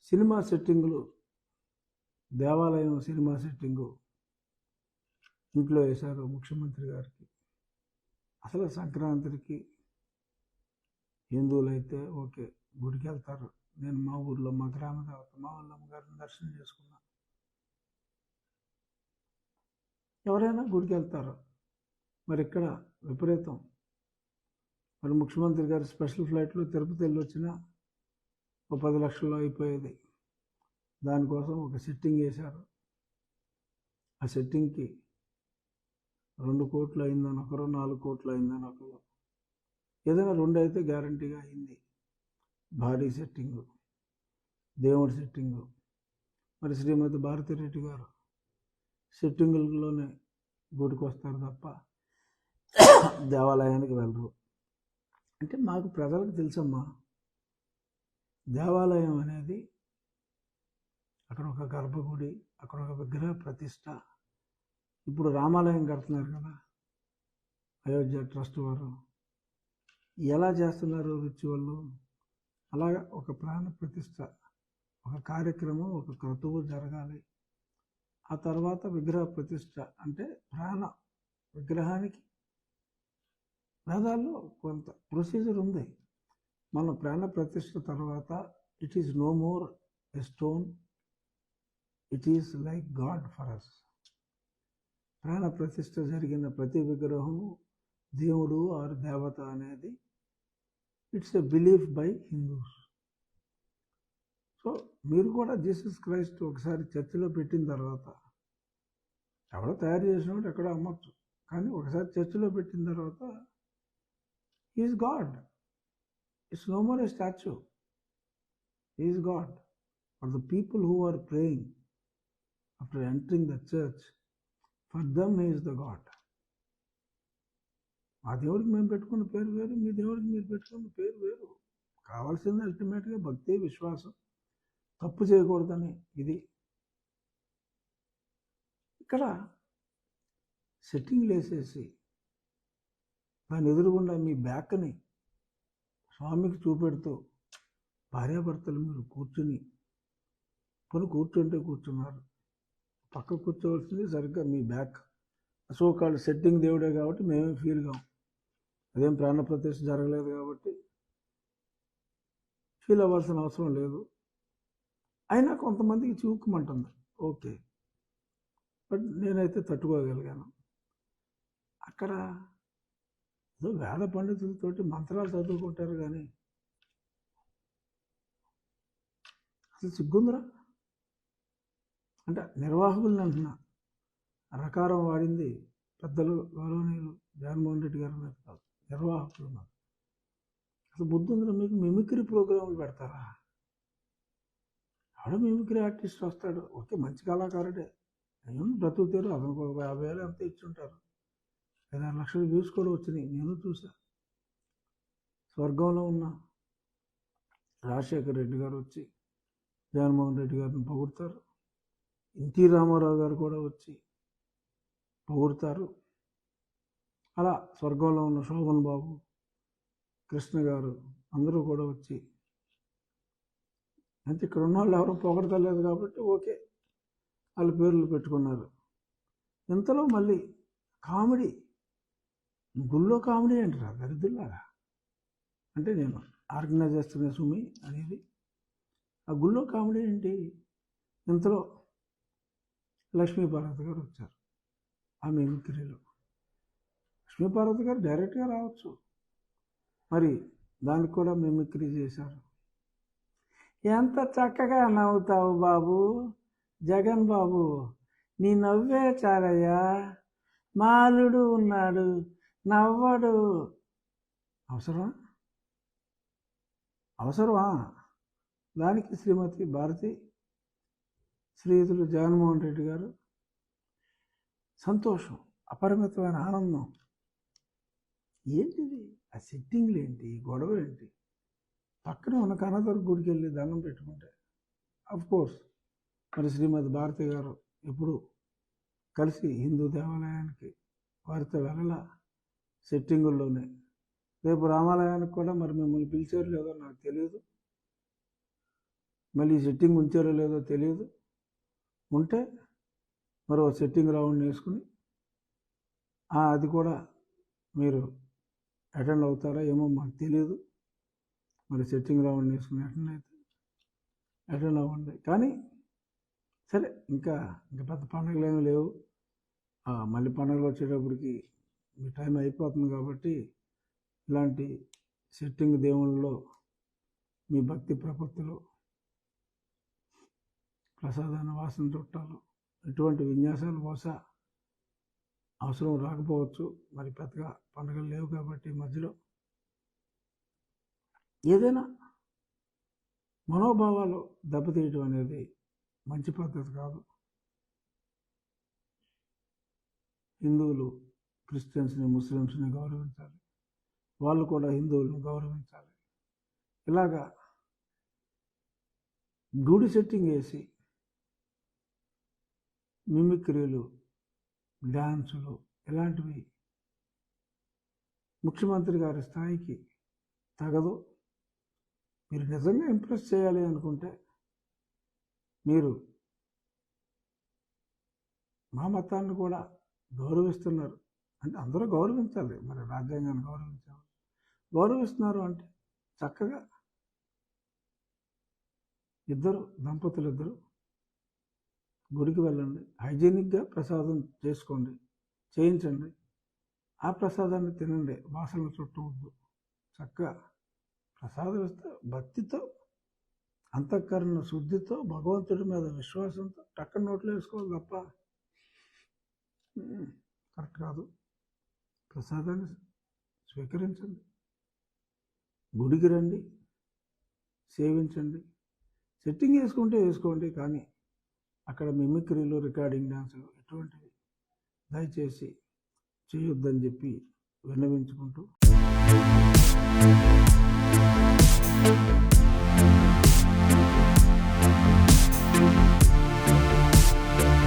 Cinema సెట్టింగులు, దేవాలయం cinema setting ఇంట్లో వేశారు ముఖ్యమంత్రి గారికి. అసలు సంక్రాంతికి హిందువులైతే ఓకే, గుడికి వెళ్తారు. నేను మా ఊర్లో మా గ్రామ దేవత మా వాళ్ళమ్మ గారిని దర్శనం చేసుకున్నాను. ఎవరైనా గుడికి వెళ్తారు. మరి ఇక్కడ విపరీతం. మరి ముఖ్యమంత్రి గారు స్పెషల్ ఫ్లైట్లో తిరుపతి వెళ్ళి వచ్చినా ఒక 10 లక్షల్లో అయిపోయేది. దానికోసం ఒక సెట్టింగ్ వేశారు. ఆ సెట్టింగ్కి 2 కోట్లు అయిందని ఒకరు, 4 కోట్లు అయిందని ఒకరు. ఏదైనా 2 అయితే గ్యారంటీగా అయింది. భారీ సెట్టింగు, దేవుడి సెట్టింగు. మరి శ్రీమతి భారతిరెడ్డి గారు సెట్టింగుల్లోనే గుడికి వస్తారు తప్ప దేవాలయానికి వెళ్ళరు. అంటే మాకు ప్రజలకు తెలుసమ్మా, దేవాలయం అనేది అక్కడ ఒక గర్భగుడి, అక్కడ ఒక విగ్రహ ప్రతిష్ట. ఇప్పుడు రామాలయం కడుతున్నారు కదా అయోధ్య ట్రస్ట్ వారు. ఎలా చేస్తున్నారు రిచువల్? అలాగా ఒక ప్రాణ ప్రతిష్ట, ఒక కార్యక్రమం, ఒక క్రతువు జరగాలి. ఆ తర్వాత విగ్రహ ప్రతిష్ట. అంటే ప్రాణ విగ్రహానికి వేదాల్లో కొంత ప్రొసీజర్ ఉంది. మన ప్రాణ ప్రతిష్ట తర్వాత it is no more a stone, it is like God for us. ప్రాణ ప్రతిష్ట జరిగిన ప్రతి విగ్రహము దేవుడు ఆర్ దేవత అనేది it's a belief by Hindus. So మీరు కూడా జీసస్ క్రైస్ట్ ఒకసారి చర్చిలో పెట్టిన తర్వాత, ఎవడో తయారు చేసినప్పుడు ఎక్కడో అమ్మచ్చు, కానీ ఒకసారి చర్చిలో పెట్టిన తర్వాత is God. It's no more a statue. Is God. For the people who are praying after entering the church, for them is the God. మా దేవుడికి మేము పెట్టుకున్న పేరు వేరు, మీ దేవుడికి మీరు పెట్టుకున్న పేరు వేరు. కావాల్సింది అల్టిమేట్గా భక్తి, విశ్వాసం, తప్పు చేయకూడదని. ఇది ఇక్కడ సెట్టింగ్లు వేసేసి దాని ఎదురుగుండా మీ బ్యాక్ని స్వామికి చూపెడుతూ భార్యాభర్తలు మీరు కూర్చుని, కూర్చుంటే కూర్చున్నారు, పక్క కూర్చోవలసింది సరిగ్గా మీ బ్యాక్. సోకాళ్ళు సెట్టింగ్ దేవుడే కాబట్టి మేమే ఫీల్ కాం. అదేం ప్రాణప్రతిష్ఠ జరగలేదు కాబట్టి ఫీల్ అవ్వాల్సిన అవసరం లేదు. అయినా కొంతమందికి చివుక్కుమంటుంది, ఓకే, బట్ నేనైతే తట్టుకోగలిగాను. అక్కడ ఏదో వేద పండితులతోటి మంత్రాలు చదువుకుంటారు కానీ అసలు సిగ్గుందిరా. అంటే నిర్వాహకులను అంటున్నా, రకారం వాడింది పెద్దలు గౌరవనీయులు జగన్మోహన్ రెడ్డి గారి మీద కాదు, నిర్వాహకులు ఉన్నారు. అసలు బుద్ధి ఉందిరా మీకు? మిమిక్రీ ప్రోగ్రాములు పెడతారా? ఎవడో మిమిక్రీ ఆర్టిస్ట్ వస్తాడు, ఓకే, మంచి కళాకారుడే, నేను బ్రతుకుతారు, అతనికి ఒక 50,000 ఎంత ఇచ్చుంటారు, 5-6 లక్షలు వ్యూస్ కూడా వచ్చినాయి, నేను చూసా. స్వర్గంలో ఉన్న రాజశేఖర్ రెడ్డి గారు వచ్చి జగన్మోహన్ రెడ్డి గారిని పొగుడతారు. ఎన్టీ రామారావు గారు కూడా వచ్చి పొగుడతారు. అలా స్వర్గంలో ఉన్న శోభన్ బాబు, కృష్ణ గారు అందరూ కూడా వచ్చి, అంటే ఇక్కడ ఉన్న వాళ్ళు ఎవరు పొగడతలేదు కాబట్టి ఓకే, వాళ్ళ పేర్లు పెట్టుకున్నారు. ఇంతలో మళ్ళీ కామెడీ, గుళ్ళో కామెడీ అంటారా దరిద్రులాగా? అంటే నేను ఆర్గనైజ్ చేస్తున్న సుమి అనేది, ఆ గుళ్ళో కామెడీ ఏంటి? ఇంతలో లక్ష్మీపార్వతి గారు వచ్చారు. ఆ మిమిక్రీలో లక్ష్మీపార్వతి గారు డైరెక్ట్గా రావచ్చు, మరి దానికి కూడా మిమిక్రీ చేశారు. ఎంత చక్కగా నవ్వుతావు బాబు, జగన్ బాబు, నీ నవ్వే చాలయ్యా, మాలుడు ఉన్నాడు నవ్వడు. అవసరమా? దానికి శ్రీమతి భారతి, శ్రీయుతులు జగన్మోహన్ రెడ్డి గారు సంతోషం, అపరిమితమైన ఆనందం. ఏంటిది? ఆ సెట్టింగ్లు ఏంటి? గొడవ ఏంటి? పక్కన ఉన్న కనదుర్గ గుడికి వెళ్ళి దండం పెట్టుకుంటే, కోర్స్ మరి శ్రీమతి భారతి గారు ఎప్పుడు కలిసి హిందూ దేవాలయానికి వారితో వెళ్ళాల సెట్టింగుల్లోనే. రేపు రామాలయానికి కూడా మరి మిమ్మల్ని పిలిచారు లేదో నాకు తెలియదు. మళ్ళీ సెట్టింగ్ ఉంచారో లేదో తెలియదు. ఉంటే మరో సెట్టింగ్ రౌండ్ వేసుకుని అది కూడా మీరు అటెండ్ అవుతారా ఏమో మాకు తెలియదు. మరి సెట్టింగ్ రౌండ్ వేసుకుని అటెండ్ అవ్వండి. కానీ సరే, ఇంకా పెద్ద పండుగలు ఏమీ లేవు. మళ్ళీ పండుగలు వచ్చేటప్పటికి మీ టైం అయిపోతుంది కాబట్టి ఇలాంటి సెట్టింగ్ దేవుళ్ళలో మీ భక్తి ప్రపత్తులు, ప్రసాదాన్ని వాసన చుట్టాలు, ఇటువంటి విన్యాసాలు బహుశా అవసరం రాకపోవచ్చు. మరి పెద్దగా పండుగలు లేవు కాబట్టి మధ్యలో ఏదైనా మనోభావాలు దెబ్బతీయటం అనేది మంచి పద్ధతి కాదు. హిందువులు క్రిస్టియన్స్ని, ముస్లిమ్స్ని గౌరవించాలి, వాళ్ళు కూడా హిందువులను గౌరవించాలి. ఇలాగా గుడి సెట్టింగ్ వేసి మిమిక్రీలు, డ్యాన్సులు ఇలాంటివి ముఖ్యమంత్రి గారి స్థాయికి తగదు. మీరు నిజంగా ఇంప్రెస్ చేయాలి అనుకుంటే మీరు మా మతాన్ని కూడా గౌరవిస్తున్నారు అంటే అందరూ గౌరవించాలి. మరి రాజ్యాంగాన్ని గౌరవిస్తున్నారు అంటే చక్కగా దంపతులు ఇద్దరు గుడికి వెళ్ళండి, హైజీనిక్గా ప్రసాదం చేయించండి, ఆ ప్రసాదాన్ని తినండి, వాసనలు చుట్టవద్దు. చక్కగా ప్రసాదం ఇస్తే భక్తితో, అంతఃకరణ శుద్ధితో, భగవంతుడి మీద విశ్వాసంతో టక్కన నోట్లో వేసుకోవాలి తప్ప కరెక్ట్ కాదు. ప్రసాదాన్ని స్వీకరించండి, గుడికి రండి, సేవించండి. సెట్టింగ్ వేసుకోండి, కానీ అక్కడ మిమిక్రీలు, రికార్డింగ్ డాన్సులు ఇటువంటివి దయచేసి చేయొద్దని చెప్పి విన్నవించుకుంటూ